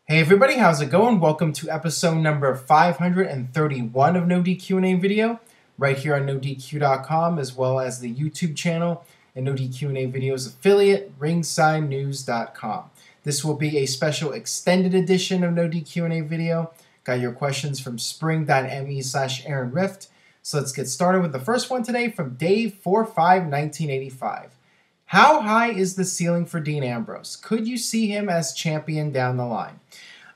Hey everybody, how's it going? Welcome to episode number 531 of NoDQ&A video, right here on NoDQ.com, as well as the YouTube channel and NoDQ&A videos affiliate, ringsidenews.com. This will be a special extended edition of NoDQ&A video. Got your questions from spring.me/Aaron Rift. So let's get started with the first one today from Dave 451985. How high is the ceiling for Dean Ambrose? Could you see him as champion down the line?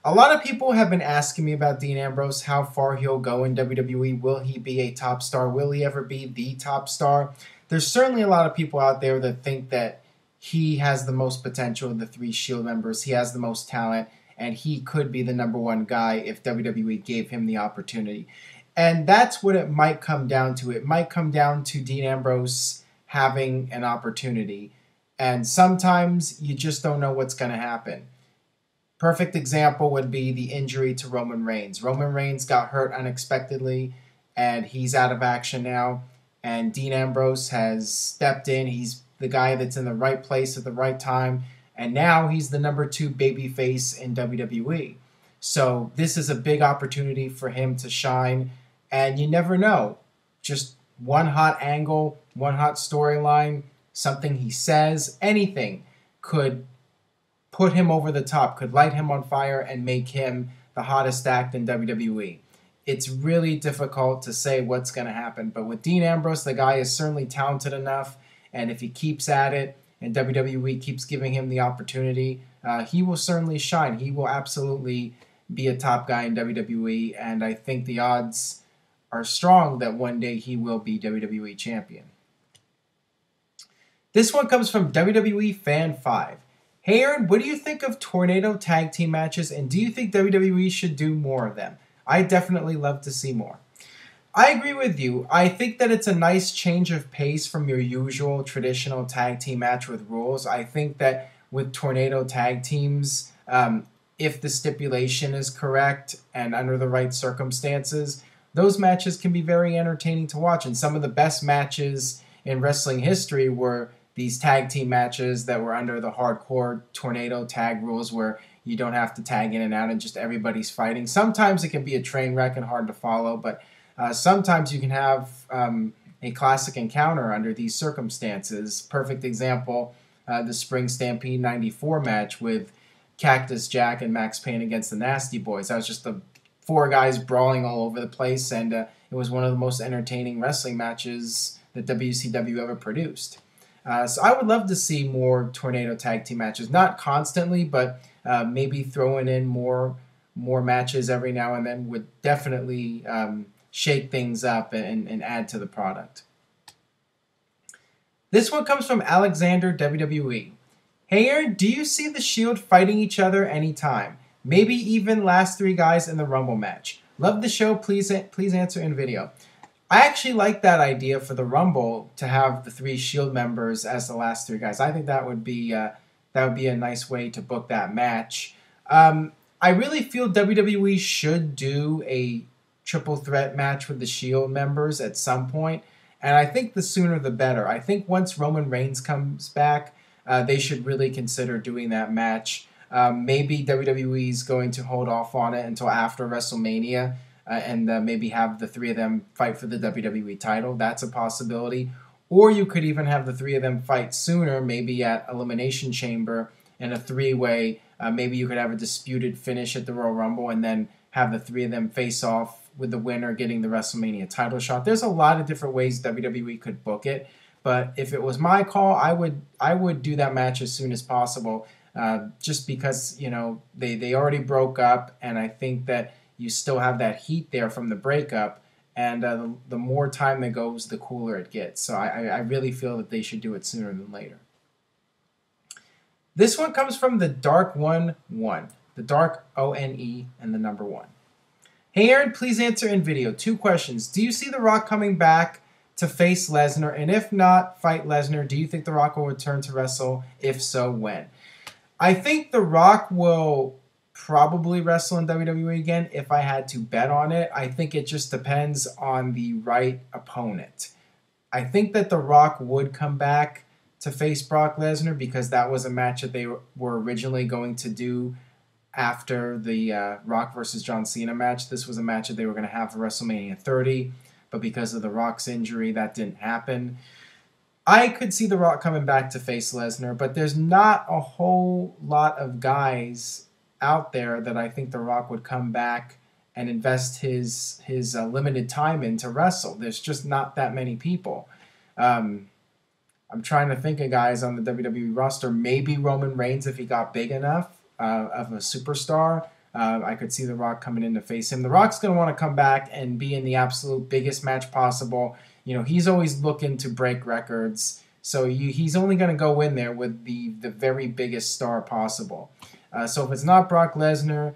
A lot of people have been asking me about Dean Ambrose, how far he'll go in WWE. Will he be a top star? Will he ever be the top star? There's certainly a lot of people out there that think that he has the most potential of the three Shield members. He has the most talent, and he could be the number one guy if WWE gave him the opportunity. And that's what it might come down to. It might come down to Dean Ambrose having an opportunity. And sometimes you just don't know what's going to happen. Perfect example would be the injury to Roman Reigns. Roman Reigns got hurt unexpectedly, and he's out of action now. And Dean Ambrose has stepped in. He's the guy that's in the right place at the right time. And now he's the number 2 babyface in WWE. So this is a big opportunity for him to shine. And you never know. Just one hot angle, one hot storyline, something he says, anything could put him over the top, could light him on fire and make him the hottest act in WWE. It's really difficult to say what's going to happen, but with Dean Ambrose, the guy is certainly talented enough, and if he keeps at it and WWE keeps giving him the opportunity, he will certainly shine. He will absolutely be a top guy in WWE, and I think the odds are strong that one day he will be WWE champion. This one comes from WWE Fan 5. Hey Aaron, what do you think of tornado tag team matches, and do you think WWE should do more of them? I definitely love to see more. I agree with you. I think that it's a nice change of pace from your usual traditional tag team match with rules. I think that with tornado tag teams, if the stipulation is correct and under the right circumstances, those matches can be very entertaining to watch. And some of the best matches in wrestling history were these tag team matches that were under the hardcore tornado tag rules where you don't have to tag in and out and just everybody's fighting. Sometimes it can be a train wreck and hard to follow, but sometimes you can have a classic encounter under these circumstances. Perfect example, the Spring Stampede 94 match with Cactus Jack and Max Payne against the Nasty Boys. That was just the 4 guys brawling all over the place, and it was one of the most entertaining wrestling matches that WCW ever produced. So I would love to see more tornado tag team matches, not constantly, but maybe throwing in more matches every now and then would definitely shake things up and add to the product. This one comes from Alexander WWE. Hey Aaron, do you see the Shield fighting each other anytime? Maybe even last 3 guys in the Rumble match. Love the show. Please answer in video. I actually like that idea for the Rumble to have the 3 Shield members as the last 3 guys. I think that would be a nice way to book that match. I really feel WWE should do a triple threat match with the Shield members at some point, and I think the sooner the better. I think once Roman Reigns comes back, they should really consider doing that match. Maybe WWE is going to hold off on it until after WrestleMania and maybe have the 3 of them fight for the WWE title. That's a possibility. Or you could even have the 3 of them fight sooner, maybe at Elimination Chamber in a 3-way. Maybe you could have a disputed finish at the Royal Rumble and then have the 3 of them face off with the winner getting the WrestleMania title shot. There's a lot of different ways WWE could book it. But if it was my call, I would do that match as soon as possible. Just because, you know, they already broke up, and I think that you still have that heat there from the breakup, and the more time that goes, the cooler it gets. So I really feel that they should do it sooner than later. This one comes from the Dark 1-1, the Dark O-N-E and the number 1. Hey Aaron, please answer in video. 2 questions. Do you see The Rock coming back to face Lesnar? And if not, fight Lesnar. Do you think The Rock will return to wrestle? If so, when? I think The Rock will probably wrestle in WWE again if I had to bet on it. I think it just depends on the right opponent. I think that The Rock would come back to face Brock Lesnar because that was a match that they were originally going to do after the Rock versus John Cena match. This was a match that they were going to have for WrestleMania 30, but because of the Rock's injury, that didn't happen. I could see The Rock coming back to face Lesnar, but there's not a whole lot of guys out there that I think The Rock would come back and invest his limited time in to wrestle. There's just not that many people. I'm trying to think of guys on the WWE roster. Maybe Roman Reigns if he got big enough of a superstar. I could see The Rock coming in to face him. The Rock's going to want to come back and be in the absolute biggest match possible. You know, he's always looking to break records. So he's only going to go in there with the very biggest star possible. So if it's not Brock Lesnar,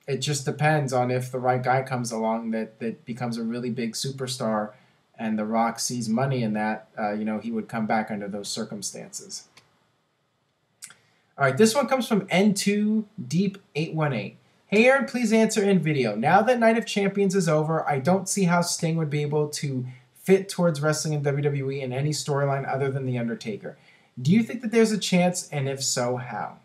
it just depends on if the right guy comes along that becomes a really big superstar and The Rock sees money in that, he would come back under those circumstances. All right, this one comes from N2 Deep 818. Hey Aaron, please answer in video. Now that Night of Champions is over, I don't see how Sting would be able to fit towards wrestling in WWE in any storyline other than The Undertaker. Do you think that there's a chance, and if so, how?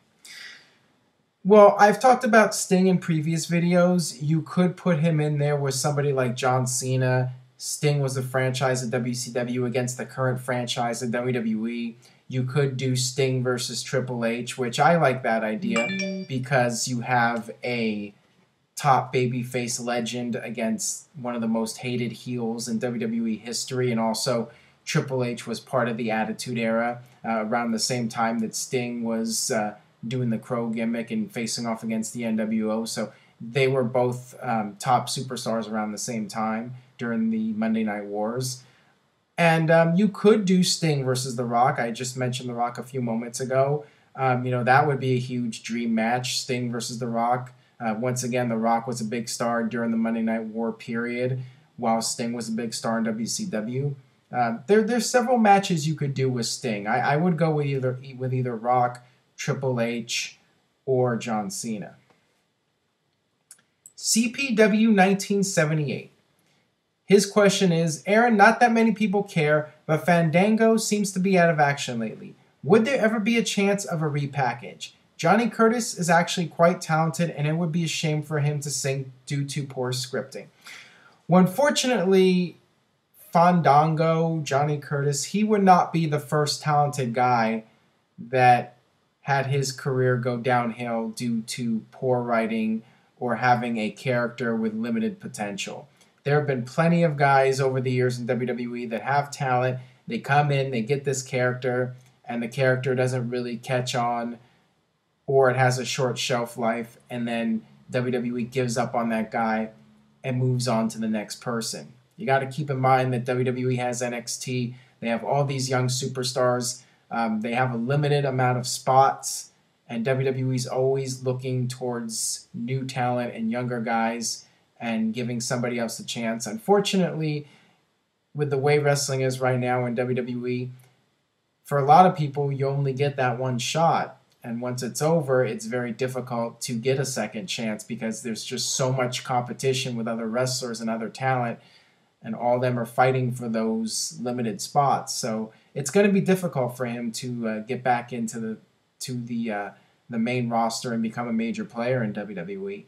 Well, I've talked about Sting in previous videos. You could put him in there with somebody like John Cena. Sting was the franchise at WCW against the current franchise at WWE. You could do Sting versus Triple H, which I like that idea because you have a top babyface legend against one of the most hated heels in WWE history, and also Triple H was part of the Attitude Era around the same time that Sting was doing the Crow gimmick and facing off against the NWO. So they were both top superstars around the same time during the Monday Night Wars. And you could do Sting versus The Rock. I just mentioned The Rock a few moments ago. That would be a huge dream match, Sting versus The Rock. Once again, The Rock was a big star during the Monday Night War period, while Sting was a big star in WCW. There's several matches you could do with Sting. I would go with either Rock, Triple H, or John Cena. CPW 1978. His question is, Aaron, not that many people care, but Fandango seems to be out of action lately. Would there ever be a chance of a repackage? Johnny Curtis is actually quite talented, and it would be a shame for him to sink due to poor scripting. Well, unfortunately, Fandango, Johnny Curtis, he would not be the first talented guy that had his career go downhill due to poor writing or having a character with limited potential. There have been plenty of guys over the years in WWE that have talent. They come in, they get this character, and the character doesn't really catch on, or it has a short shelf life, and then WWE gives up on that guy and moves on to the next person. You got to keep in mind that WWE has NXT. They have all these young superstars. They have a limited amount of spots, and WWE's always looking towards new talent and younger guys and giving somebody else a chance. Unfortunately, with the way wrestling is right now in WWE, for a lot of people, you only get that one shot. And once it's over, it's very difficult to get a second chance because there's just so much competition with other wrestlers and other talent, and all of them are fighting for those limited spots. So it's going to be difficult for him to get back into the main roster and become a major player in WWE.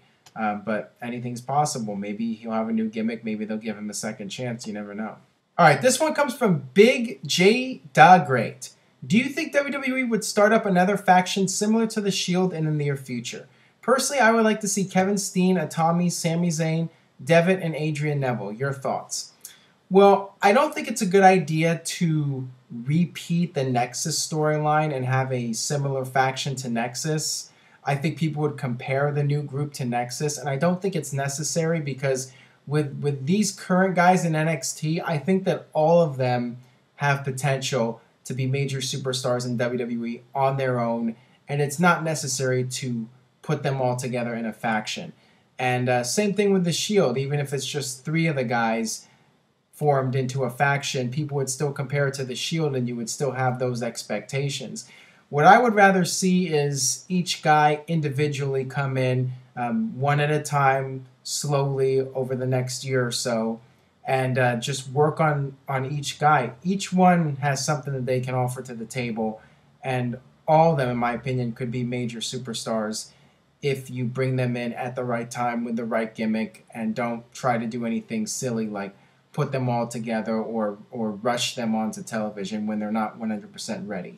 But anything's possible. Maybe he'll have a new gimmick. Maybe they'll give him a second chance. You never know. All right, this one comes from Big J Da Great. Do you think WWE would start up another faction similar to The Shield in the near future? Personally, I would like to see Kevin Steen, Atami, Sami Zayn, Devitt, and Adrian Neville. Your thoughts? Well, I don't think it's a good idea to repeat the Nexus storyline and have a similar faction to Nexus. I think people would compare the new group to Nexus, and I don't think it's necessary because with these current guys in NXT, I think that all of them have potential to be major superstars in WWE on their own, and it's not necessary to put them all together in a faction. And same thing with The Shield. Even if it's just 3 of the guys formed into a faction, people would still compare it to The Shield, and you would still have those expectations. What I would rather see is each guy individually come in one at a time, slowly over the next year or so, and just work on each guy. Each one has something that they can offer to the table, and all of them, in my opinion, could be major superstars if you bring them in at the right time with the right gimmick and don't try to do anything silly like put them all together or rush them onto television when they're not 100% ready.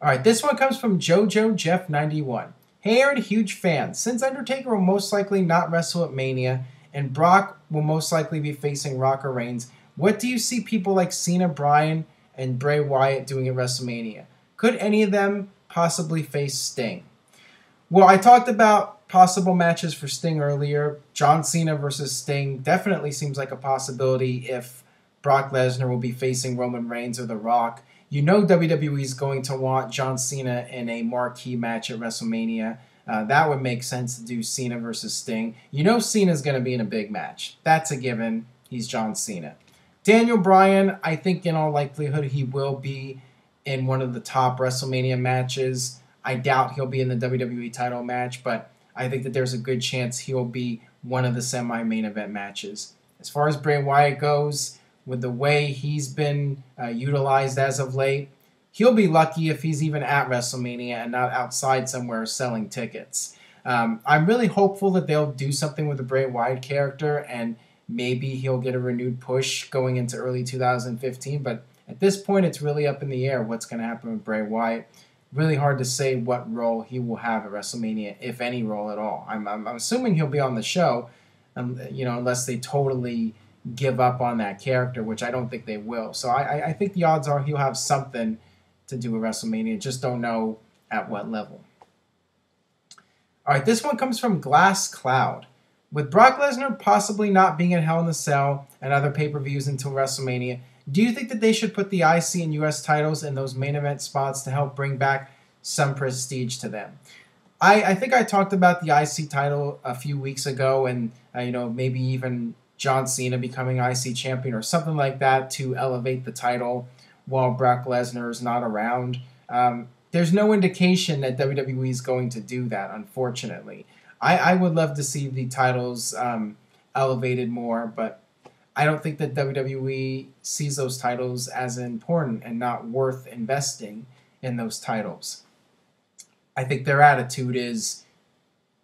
All right, this one comes from JoJo Jeff 91. Hey Aaron, huge fan. Since Undertaker will most likely not wrestle at Mania and Brock will most likely be facing Rock or Reigns, what do you see people like Cena, Bryan, and Bray Wyatt doing at WrestleMania? Could any of them possibly face Sting? Well, I talked about possible matches for Sting earlier. John Cena versus Sting definitely seems like a possibility if Brock Lesnar will be facing Roman Reigns or The Rock. You know WWE is going to want John Cena in a marquee match at WrestleMania. That would make sense to do Cena versus Sting. You know Cena's going to be in a big match. That's a given. He's John Cena. Daniel Bryan, I think in all likelihood he will be in one of the top WrestleMania matches. I doubt he'll be in the WWE title match, but I think that there's a good chance he'll be one of the semi-main event matches. As far as Bray Wyatt goes, with the way he's been utilized as of late, he'll be lucky if he's even at WrestleMania and not outside somewhere selling tickets. I'm really hopeful that they'll do something with the Bray Wyatt character and maybe he'll get a renewed push going into early 2015, but at this point it's really up in the air what's going to happen with Bray Wyatt. Really hard to say what role he will have at WrestleMania, if any role at all. I'm assuming he'll be on the show, unless they totally give up on that character, which I don't think they will. So I think the odds are he'll have something to do with WrestleMania, just don't know at what level. All right, this one comes from Glass Cloud. With Brock Lesnar possibly not being in Hell in a Cell and other pay-per-views until WrestleMania, do you think that they should put the IC and US titles in those main event spots to help bring back some prestige to them? I think I talked about the IC title a few weeks ago and, maybe even John Cena becoming IC champion or something like that to elevate the title while Brock Lesnar is not around. There's no indication that WWE is going to do that, unfortunately. I would love to see the titles elevated more, but I don't think that WWE sees those titles as important and not worth investing in those titles. I think their attitude is,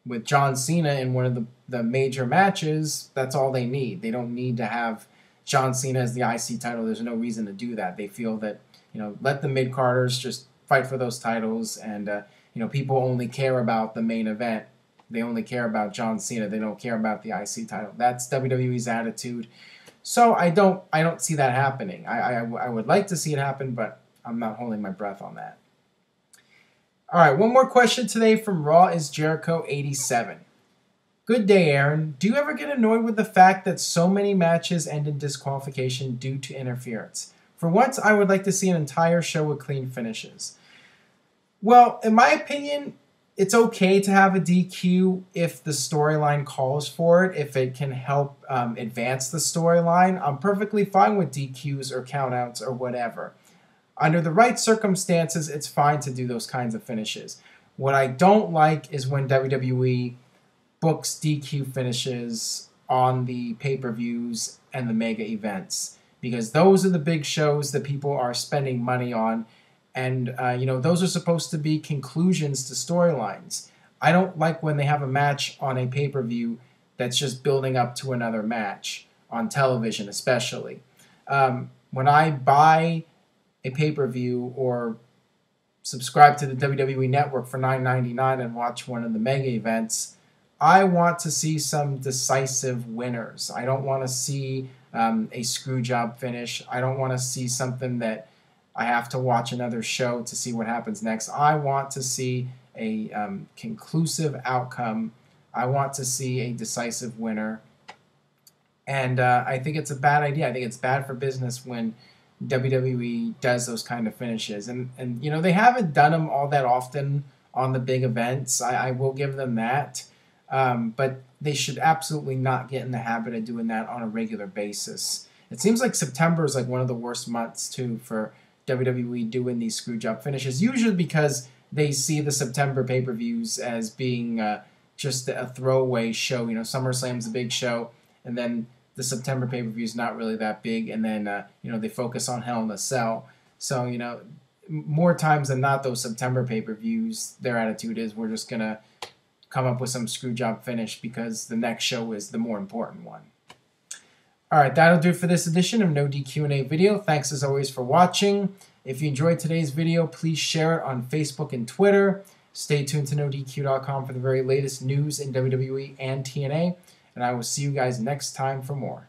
with John Cena in one of the major matches, that's all they need. They don't need to have John Cena as the IC title. There's no reason to do that. They feel that, let the mid-carders just fight for those titles, and, people only care about the main event. They only care about John Cena. They don't care about the IC title. That's WWE's attitude. So I don't see that happening. I would like to see it happen, but I'm not holding my breath on that. All right, one more question today from Raw is Jericho 87. Good day, Aaron. Do you ever get annoyed with the fact that so many matches end in disqualification due to interference? For once, I would like to see an entire show with clean finishes. Well, in my opinion, it's okay to have a DQ if the storyline calls for it, if it can help advance the storyline. I'm perfectly fine with DQs or countouts or whatever. Under the right circumstances, it's fine to do those kinds of finishes. What I don't like is when WWE books DQ finishes on the pay-per-views and the mega events, because those are the big shows that people are spending money on. And, those are supposed to be conclusions to storylines. I don't like when they have a match on a pay-per-view that's just building up to another match, on television especially. When I buy a pay-per-view or subscribe to the WWE Network for $9.99 and watch one of the mega events, I want to see some decisive winners. I don't want to see a screw job finish. I don't want to see something that I have to watch another show to see what happens next. I want to see a conclusive outcome. I want to see a decisive winner. And I think it's a bad idea. I think it's bad for business when WWE does those kind of finishes. And they haven't done them all that often on the big events. I will give them that. But they should absolutely not get in the habit of doing that on a regular basis. It seems like September is like one of the worst months, too, for WWE doing these screw job finishes, usually because they see the September pay-per-views as being just a throwaway show. SummerSlam's a big show, and then the September pay-per-view is not really that big, and then they focus on Hell in a Cell. So more times than not, those September pay-per-views, their attitude is we're just going to come up with some screw job finish because the next show is the more important one. All right, that'll do it for this edition of No DQ&A video. Thanks as always for watching. If you enjoyed today's video, please share it on Facebook and Twitter. Stay tuned to NoDQ.com for the very latest news in WWE and TNA. And I will see you guys next time for more.